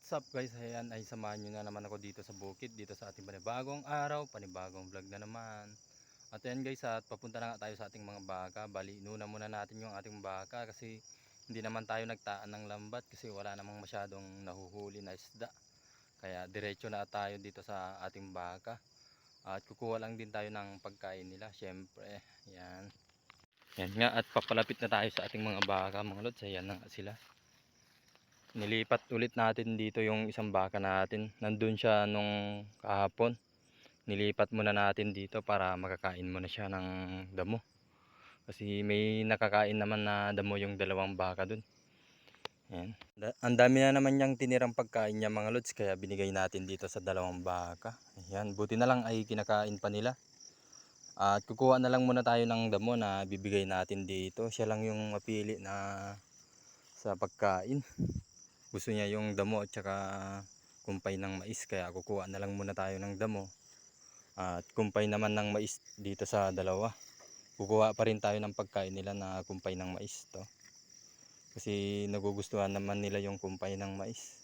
What's up guys, ayan ay samahan nyo na naman ako dito sa bukid, dito sa ating panibagong araw, panibagong vlog na naman. At ayan guys, at papunta na nga tayo sa ating mga baka. Bali, inuna muna natin yung ating baka kasi hindi naman tayo nagtaan ng lambat kasi wala namang masyadong nahuhuli na isda. Kaya diretso na tayo dito sa ating baka. At kukuha lang din tayo ng pagkain nila, syempre. Ayan. Ayan nga, at papalapit na tayo sa ating mga baka mga lods. Ayan na nga sila. Nilipat ulit natin dito yung isang baka natin. Nandun siya nung kahapon. Nilipat muna natin dito para makakain muna siya ng damo. Kasi may nakakain naman na damo yung dalawang baka dun. Ayan. Ang dami na naman niyang tinirang pagkain niya mga lods. Kaya binigay natin dito sa dalawang baka. Ayan. Buti na lang ay kinakain pa nila. At kukuha na lang muna tayo ng damo na bibigay natin dito. Siya lang yung mapili na sa pagkain. Gusto niya yung damo at saka kumpay ng mais, kaya kukuha na lang muna tayo ng damo at kumpay naman ng mais dito sa dalawa. Kukuha pa rin tayo ng pagkain nila na kumpay ng mais to, kasi nagugustuhan naman nila yung kumpay ng mais.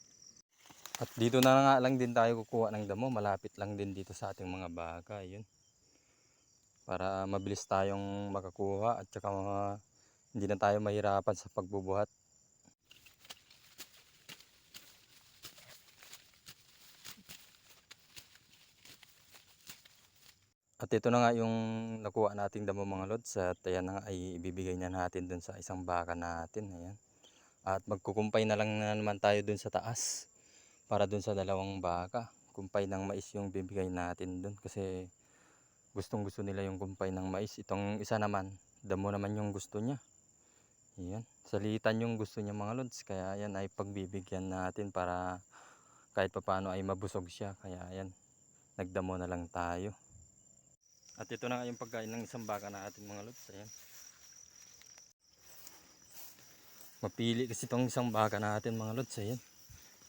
At dito na nga lang din tayo kukuha ng damo, malapit lang din dito sa ating mga baka, yun, para mabilis tayong makakuha at saka hindi na tayo mahirapan sa pagbubuhat. At ito na nga yung nakuha nating damo mga lods, at ayan na nga ay ibibigay na natin dun sa isang baka natin. Ayan. At magkukumpay na lang na naman tayo dun sa taas para dun sa dalawang baka. Kumpay ng mais yung bibigay natin dun kasi gustong gusto nila yung kumpay ng mais. Itong isa naman, damo naman yung gusto niya. Ayan. Salitan yung gusto niya mga lods, kaya ayan ay pagbibigyan natin para kahit papaano ay mabusog siya. Kaya ayan, nagdamo na lang tayo. At ito na nga yung pagkain ng isang baka natin mga lods. Ayan. Mapili kasi itong isang baka natin mga lods. Ayan.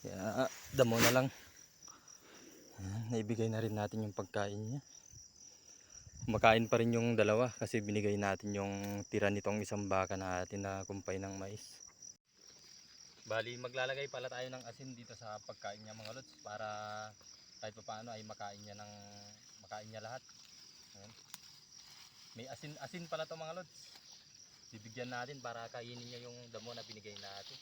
Kaya damo na lang. Ayan, naibigay na rin natin yung pagkain niya. Kumakain pa rin yung dalawa kasi binigay natin yung tira nitong isang baka natin na kumpay ng mais. Bali, maglalagay pala tayo ng asin dito sa pagkain niya mga lods para kahit paano ay makain niya lahat. Ayan. May asin pala to mga lods. Bibigyan natin para kainin niya yung damo na binigay natin.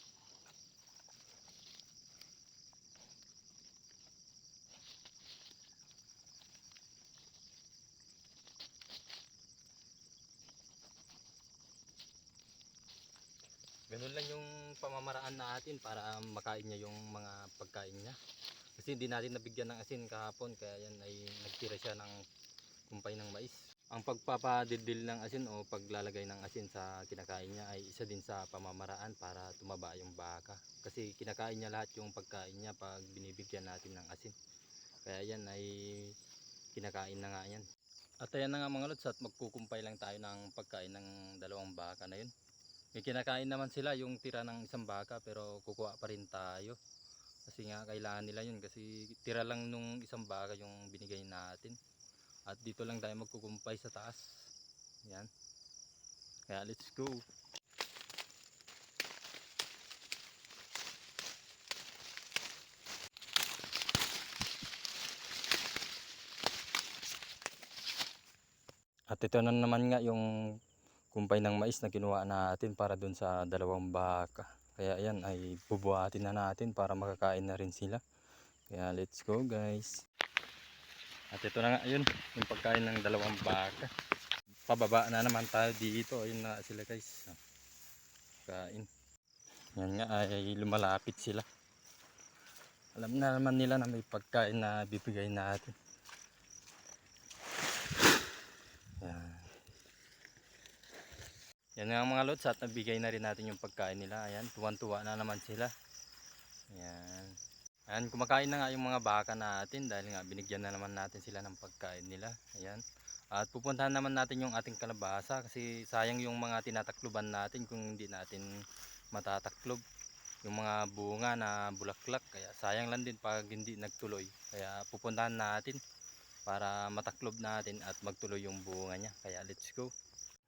Ganun lang yung pamamaraan natin para makain niya yung mga pagkain niya. Kasi hindi natin nabigyan ng asin kahapon, kaya yan ay nagtira siya ng kumpay ng mais. Ang pagpapadidil ng asin o paglalagay ng asin sa kinakain niya ay isa din sa pamamaraan para tumaba yung baka. Kasi kinakain niya lahat yung pagkain niya pag binibigyan natin ng asin. Kaya yan ay kinakain na nga yan. At ayan na nga mga lods, at magkukumpay lang tayo ng pagkain ng dalawang baka na yun. May kinakain naman sila yung tira ng isang baka, pero kukuha pa rin tayo. Kasi nga kailangan nila yun kasi tira lang nung isang baka yung binigay natin. At dito lang tayo magkukumpay sa taas. Yan. Kaya let's go. At ito na naman nga yung kumpay ng mais na kinuha natin para dun sa dalawang baka. Kaya ayan ay bubuhatin na natin para makakain na rin sila. Kaya let's go guys. At ito na nga yun, yung pagkain ng dalawang baka. Pababa na naman tayo dito. Ayun na sila guys. Kain. Yan nga ay lumalapit sila. Alam na naman nila na may pagkain na bibigay natin. Yan. Yan nga mga lods, at nabigay na rin natin yung pagkain nila. Ayan, tuwan-tuwa na naman sila. Ayan. Ayan, kumakain na nga yung mga baka natin dahil nga binigyan na naman natin sila ng pagkain nila. Ayan. At pupuntahan naman natin yung ating kalabasa kasi sayang yung mga tinatakluban natin kung hindi natin matataklob. Yung mga bunga na bulaklak, kaya sayang lang din pag hindi nagtuloy. Kaya pupuntahan natin para mataklob natin at magtuloy yung bunga niya. Kaya let's go.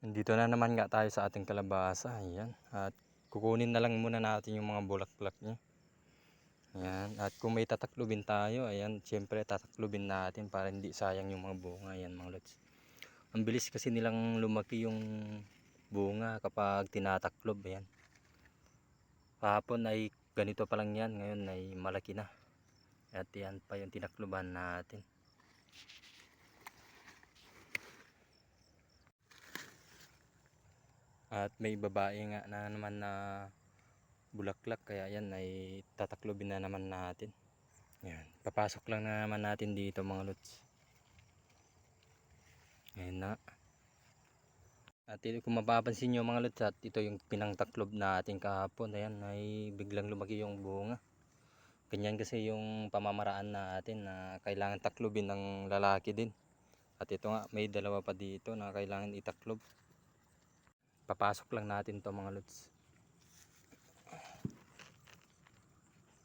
Nandito na naman nga tayo sa ating kalabasa. Ayan. At kukunin na lang muna natin yung mga bulaklak niya. Ayan. At kung may tataklubin tayo, ayan, siyempre tataklubin natin para hindi sayang yung mga bunga. Ayan mga lods. Ang bilis kasi nilang lumaki yung bunga kapag tinataklob. Ayan. Kahapon ay ganito pa lang yan. Ngayon ay malaki na. At yan pa yung tinakluban natin. At may babae nga na naman na bulaklak. Kaya yan ay tataklobin na naman natin. Yan. Papasok lang na naman natin dito mga lods. Ayan na. At kung mapapansin nyo mga lods, at ito yung pinangtaklob natin kahapon. Ayan ay biglang lumaki yung bunga. Ganyan kasi yung pamamaraan natin na kailangan taklobin ng lalaki din. At ito nga may dalawa pa dito na kailangan itaklob. Papasok lang natin to mga lods.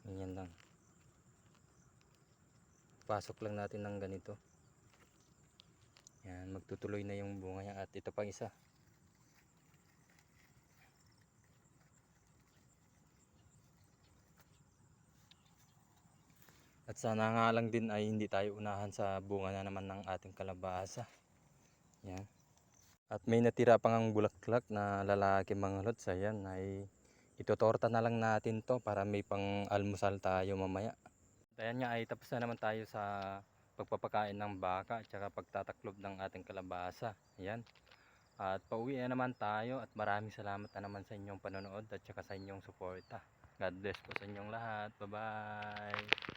Ganyan lang. Pasok lang natin ng ganito. Yan, magtutuloy na yung bunga niya. At ito pang isa. At sana nga lang din ay hindi tayo unahan sa bunga na naman ng ating kalabasa. Yan. At may natira pang ang bulaklak na lalaki mga lods. Ayan ay itotorta na lang natin to para may pang almusal tayo mamaya. At ayan nga ay tapos na naman tayo sa pagpapakain ng baka at saka pagtataklob ng ating kalabasa. Ayan. At pauwi na naman tayo at maraming salamat na naman sa inyong panonood at saka sa inyong suporta. God bless po sa inyong lahat. Bye bye.